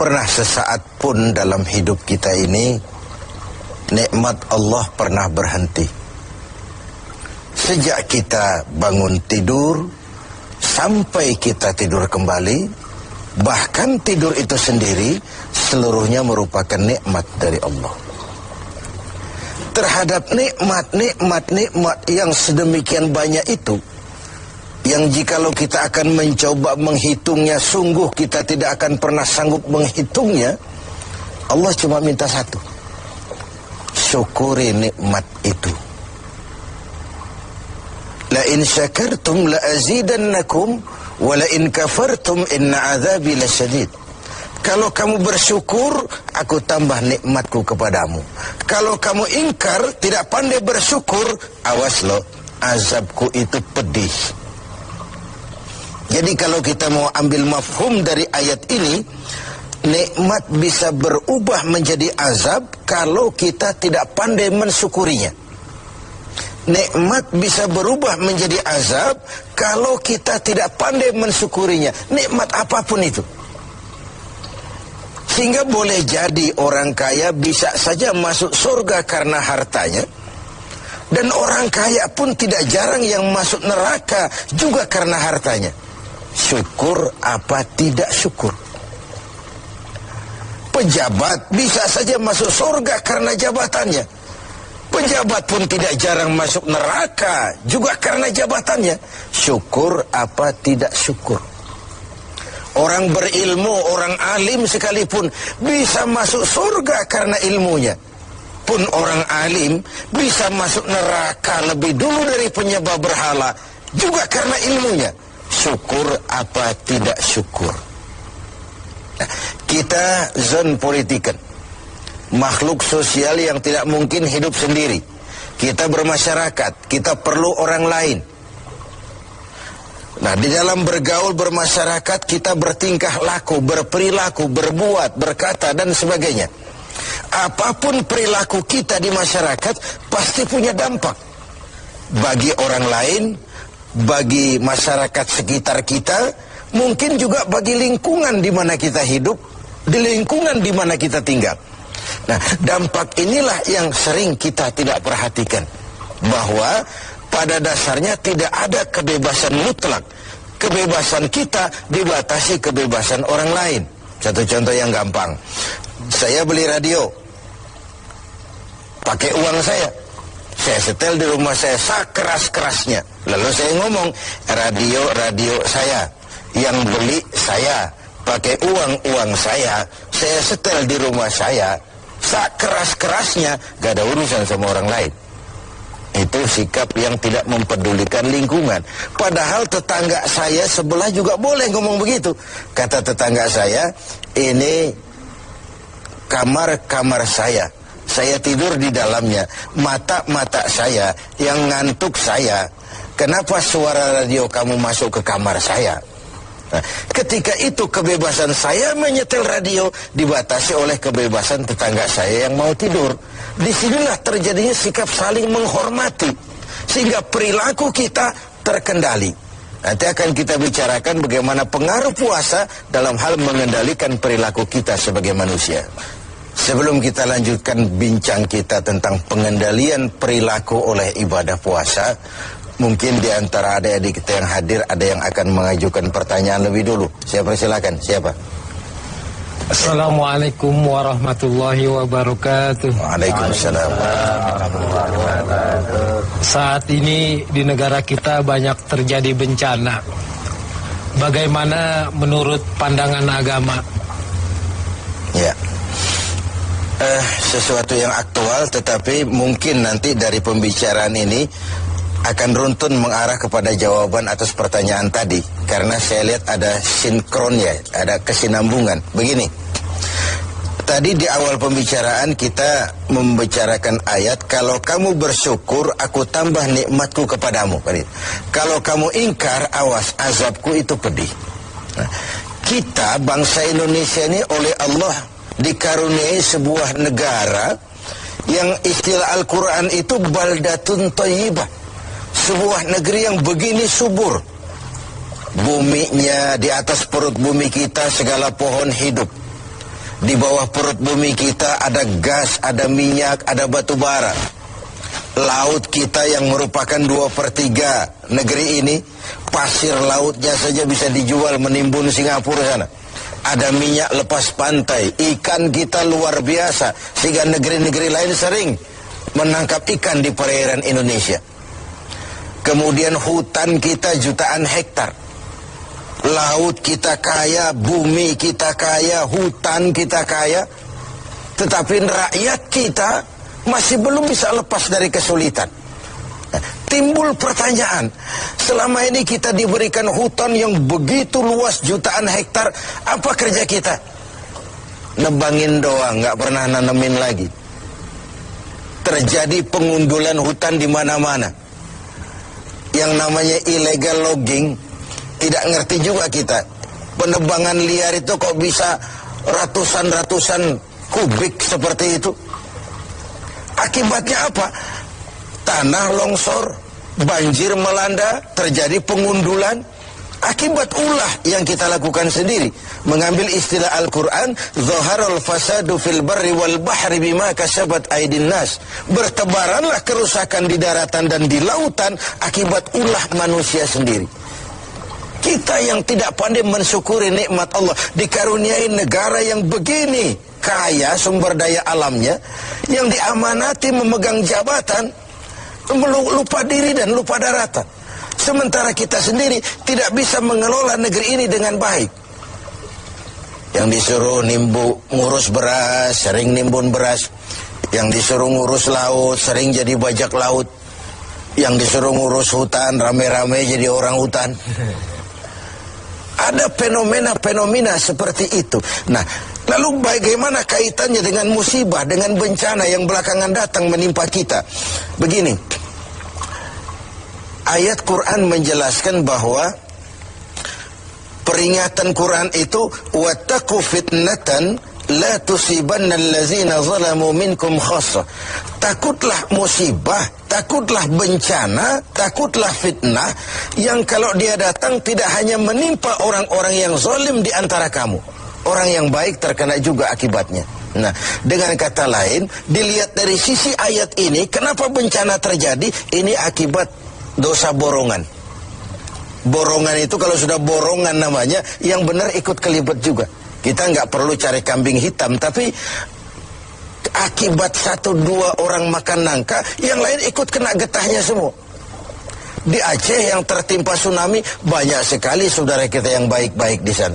pernah sesaat pun dalam hidup kita ini nikmat Allah pernah berhenti. Sejak kita bangun tidur sampai kita tidur kembali, bahkan tidur itu sendiri seluruhnya merupakan nikmat dari Allah. Terhadap nikmat yang sedemikian banyak itu, yang jikalau kita akan mencoba menghitungnya, sungguh kita tidak akan pernah sanggup menghitungnya. Allah cuma minta satu: syukuri nikmat itu. La in syakartum la azidannakum wa la in kafartum inna azabi lasyadid. Kalau kamu bersyukur, aku tambah nikmatku kepadamu. Kalau kamu ingkar, tidak pandai bersyukur, awas loh, azabku itu pedih. Jadi kalau kita mau ambil mafhum dari ayat ini, nikmat bisa berubah menjadi azab kalau kita tidak pandai mensyukurinya. Nikmat bisa berubah menjadi azab kalau kita tidak pandai mensyukurinya. Nikmat apapun itu. Sehingga boleh jadi orang kaya bisa saja masuk surga karena hartanya. Dan orang kaya pun tidak jarang yang masuk neraka juga karena hartanya. Syukur apa tidak syukur? Pejabat bisa saja masuk surga karena jabatannya. Pejabat pun tidak jarang masuk neraka juga karena jabatannya. Syukur apa tidak syukur? Orang berilmu, orang alim sekalipun bisa masuk surga karena ilmunya. Pun orang alim bisa masuk neraka lebih dulu dari penyembah berhala juga karena ilmunya. Syukur apa tidak syukur? Nah, kita zon politikan, makhluk sosial yang tidak mungkin hidup sendiri. Kita bermasyarakat, kita perlu orang lain. Nah, di dalam bergaul bermasyarakat kita bertingkah laku, berperilaku, berbuat, berkata dan sebagainya. Apapun perilaku kita di masyarakat pasti punya dampak bagi orang lain, bagi masyarakat sekitar kita, mungkin juga bagi lingkungan di mana kita hidup, di lingkungan di mana kita tinggal. Nah, dampak inilah yang sering kita tidak perhatikan, bahwa pada dasarnya tidak ada kebebasan mutlak. Kebebasan kita dibatasi kebebasan orang lain. Satu contoh yang gampang, saya beli radio pakai uang saya setel di rumah saya sekeras-kerasnya. Lalu saya ngomong, radio saya, yang beli saya, pakai uang saya setel di rumah saya, sekeras-kerasnya, gak ada urusan sama orang lain. Itu sikap yang tidak mempedulikan lingkungan. Padahal tetangga saya sebelah juga boleh ngomong begitu. Kata tetangga saya, ini kamar saya tidur di dalamnya, mata saya yang ngantuk saya. Kenapa suara radio kamu masuk ke kamar saya? Nah, ketika itu kebebasan saya menyetel radio dibatasi oleh kebebasan tetangga saya yang mau tidur. Disinilah terjadinya sikap saling menghormati, sehingga perilaku kita terkendali. Nanti akan kita bicarakan bagaimana pengaruh puasa dalam hal mengendalikan perilaku kita sebagai manusia. Sebelum kita lanjutkan bincang kita tentang pengendalian perilaku oleh ibadah puasa, mungkin di antara adik-adik kita yang hadir ada yang akan mengajukan pertanyaan lebih dulu. Saya persilakan. Siapa? Assalamualaikum warahmatullahi wabarakatuh. Waalaikumsalam warahmatullahi wabarakatuh. Saat ini di negara kita banyak terjadi bencana. Bagaimana menurut pandangan agama? Ya, sesuatu yang aktual, tetapi mungkin nanti dari pembicaraan ini akan runtun mengarah kepada jawaban atas pertanyaan tadi, karena saya lihat ada sinkron ya, ada kesinambungan. Begini, tadi di awal pembicaraan kita membicarakan ayat, kalau kamu bersyukur aku tambah nikmatku kepadamu. Kalau kamu ingkar, awas, azabku itu pedih. Nah, kita bangsa Indonesia ini oleh Allah dikaruniai sebuah negara yang istilah Al-Quran itu baldatun thayyibah, sebuah negeri yang begini subur. Buminya, di atas perut bumi kita segala pohon hidup. Di bawah perut bumi kita ada gas, ada minyak, ada batu bara. Laut kita yang merupakan 2/3 negeri ini, pasir lautnya saja bisa dijual menimbun Singapura sana. Ada minyak lepas pantai, ikan kita luar biasa, sehingga negeri-negeri lain sering menangkap ikan di perairan Indonesia. Kemudian hutan kita jutaan hektar. Laut kita kaya, bumi kita kaya, hutan kita kaya. Tetapi rakyat kita masih belum bisa lepas dari kesulitan. Timbul pertanyaan, selama ini kita diberikan hutan yang begitu luas jutaan hektar, apa kerja kita? Nebangin doang, nggak pernah nanemin lagi. Terjadi pengundulan hutan di mana-mana. Yang namanya illegal logging, tidak ngerti juga kita. Penebangan liar itu kok bisa ratusan kubik seperti itu. Akibatnya apa? Tanah longsor, banjir melanda, terjadi pengundulan. Akibat ulah yang kita lakukan sendiri. Mengambil istilah Al-Quran, Zaharul fasadu fil barri wal bahri bima kasabat aydin nas. Bertebaranlah kerusakan di daratan dan di lautan akibat ulah manusia sendiri. Kita yang tidak pandai mensyukuri nikmat Allah, dikaruniai negara yang begini kaya sumber daya alamnya, yang diamanati memegang jabatan, lupa diri dan lupa daratan. Sementara kita sendiri tidak bisa mengelola negeri ini dengan baik. Yang disuruh ngurus beras, sering nimbun beras. Yang disuruh ngurus laut, sering jadi bajak laut. Yang disuruh ngurus hutan, rame-rame jadi orang hutan. Ada fenomena-fenomena seperti itu. Nah, lalu bagaimana kaitannya dengan musibah, dengan bencana yang belakangan datang menimpa kita? Begini, ayat Quran menjelaskan bahwa peringatan Quran itu wattaqu fitnatan la tusibanna allazina zalamu minkum khassah. Takutlah musibah, takutlah bencana, takutlah fitnah yang kalau dia datang tidak hanya menimpa orang-orang yang zalim di antara kamu. Orang yang baik terkena juga akibatnya. Nah, dengan kata lain, dilihat dari sisi ayat ini, kenapa bencana terjadi? Ini akibat dosa borongan. Borongan itu kalau sudah borongan namanya, yang benar ikut kelibet juga. Kita nggak perlu cari kambing hitam, tapi akibat 1-2 orang makan nangka, yang lain ikut kena getahnya semua. Di Aceh yang tertimpa tsunami, banyak sekali saudara kita yang baik-baik di sana.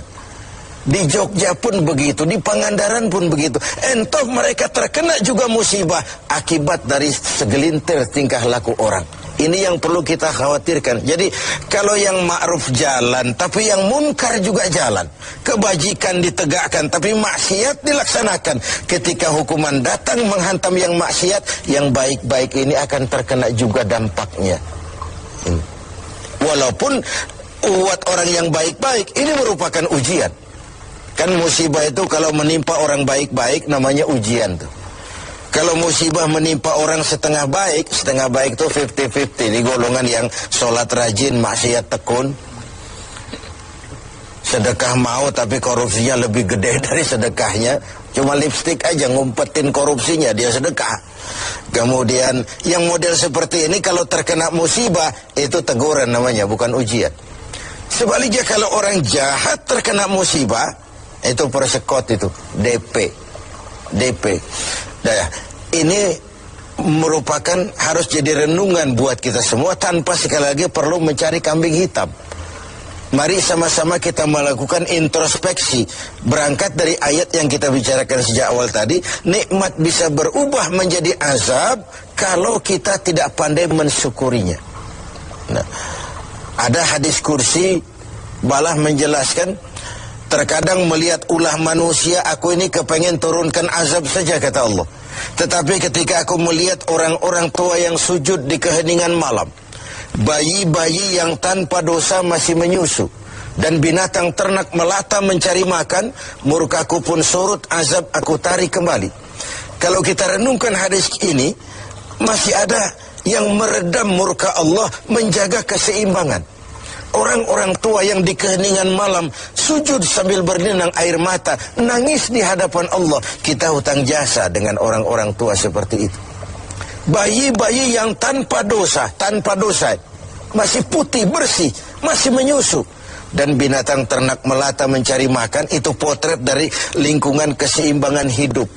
Di Jogja pun begitu, di Pangandaran pun begitu. Entah mereka terkena juga musibah akibat dari segelintir tingkah laku orang. Ini yang perlu kita khawatirkan. Jadi kalau yang ma'ruf jalan, tapi yang munkar juga jalan. Kebajikan ditegakkan, tapi maksiat dilaksanakan. Ketika hukuman datang menghantam yang maksiat, yang baik-baik ini akan terkena juga dampaknya. Walaupun buat orang yang baik-baik, ini merupakan ujian. Kan musibah itu kalau menimpa orang baik-baik namanya ujian tuh. Kalau musibah menimpa orang setengah baik itu 50-50. Di golongan yang sholat rajin, maksiat tekun. Sedekah mau tapi korupsinya lebih gede dari sedekahnya. Cuma lipstik aja ngumpetin korupsinya, dia sedekah. Kemudian yang model seperti ini kalau terkena musibah, itu teguran namanya, bukan ujian. Sebaliknya kalau orang jahat terkena musibah, itu persekot itu, DP. Nah, ini merupakan harus jadi renungan buat kita semua tanpa sekali lagi perlu mencari kambing hitam. Mari sama-sama kita melakukan introspeksi. Berangkat dari ayat yang kita bicarakan sejak awal tadi, nikmat bisa berubah menjadi azab kalau kita tidak pandai mensyukurinya. Nah, ada hadis kursi balah menjelaskan, terkadang melihat ulah manusia, aku ini kepengen turunkan azab saja, kata Allah. Tetapi ketika aku melihat orang-orang tua yang sujud di keheningan malam, bayi-bayi yang tanpa dosa masih menyusu, dan binatang ternak melata mencari makan, murkaku pun surut, azab aku tarik kembali. Kalau kita renungkan hadis ini, masih ada yang meredam murka Allah, menjaga keseimbangan. Orang-orang tua yang di keheningan malam sujud sambil berlinang air mata, nangis di hadapan Allah. Kita hutang jasa dengan orang-orang tua seperti itu. Bayi-bayi yang tanpa dosa, masih putih, bersih, masih menyusu. Dan binatang ternak melata mencari makan, itu potret dari lingkungan keseimbangan hidup.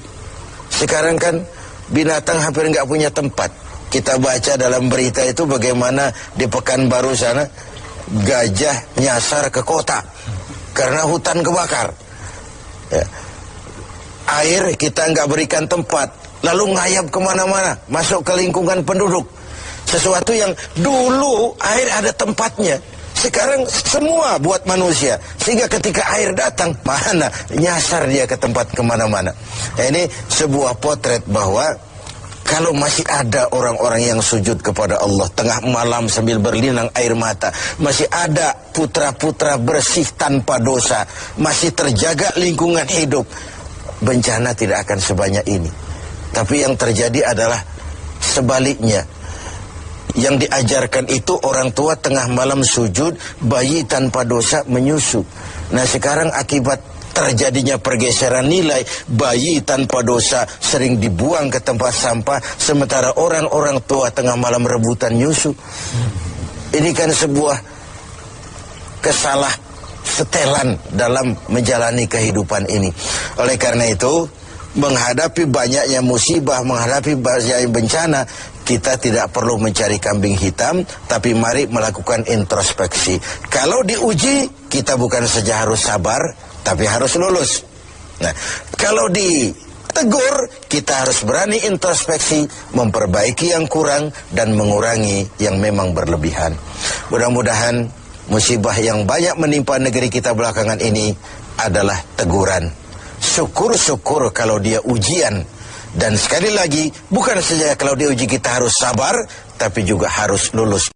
Sekarang kan binatang hampir nggak punya tempat. Kita baca dalam berita itu bagaimana di Pekanbaru sana gajah nyasar ke kota karena hutan kebakar. Ya. Air kita nggak berikan tempat, lalu ngayap kemana-mana, masuk ke lingkungan penduduk. Sesuatu yang dulu air ada tempatnya, sekarang semua buat manusia. Sehingga ketika air datang, mana nyasar dia ke tempat kemana-mana. Nah, ini sebuah potret bahwa kalau masih ada orang-orang yang sujud kepada Allah tengah malam sambil berlinang air mata, masih ada putra-putra bersih tanpa dosa, masih terjaga lingkungan hidup, bencana tidak akan sebanyak ini. Tapi yang terjadi adalah sebaliknya. Yang diajarkan itu orang tua tengah malam sujud, bayi tanpa dosa menyusu. Nah sekarang akibat terjadinya pergeseran nilai, bayi tanpa dosa sering dibuang ke tempat sampah, sementara orang-orang tua tengah malam rebutan nyusu. Ini kan sebuah kesalah setelan dalam menjalani kehidupan ini. Oleh karena itu, menghadapi banyaknya musibah, menghadapi banyaknya bencana, kita tidak perlu mencari kambing hitam, tapi mari melakukan introspeksi. Kalau diuji, kita bukan saja harus sabar, tapi harus lulus. Nah, kalau ditegur, kita harus berani introspeksi, memperbaiki yang kurang dan mengurangi yang memang berlebihan. Mudah-mudahan musibah yang banyak menimpa negeri kita belakangan ini adalah teguran. Syukur-syukur kalau dia ujian. Dan sekali lagi, bukan saja kalau diuji kita harus sabar, tapi juga harus lulus.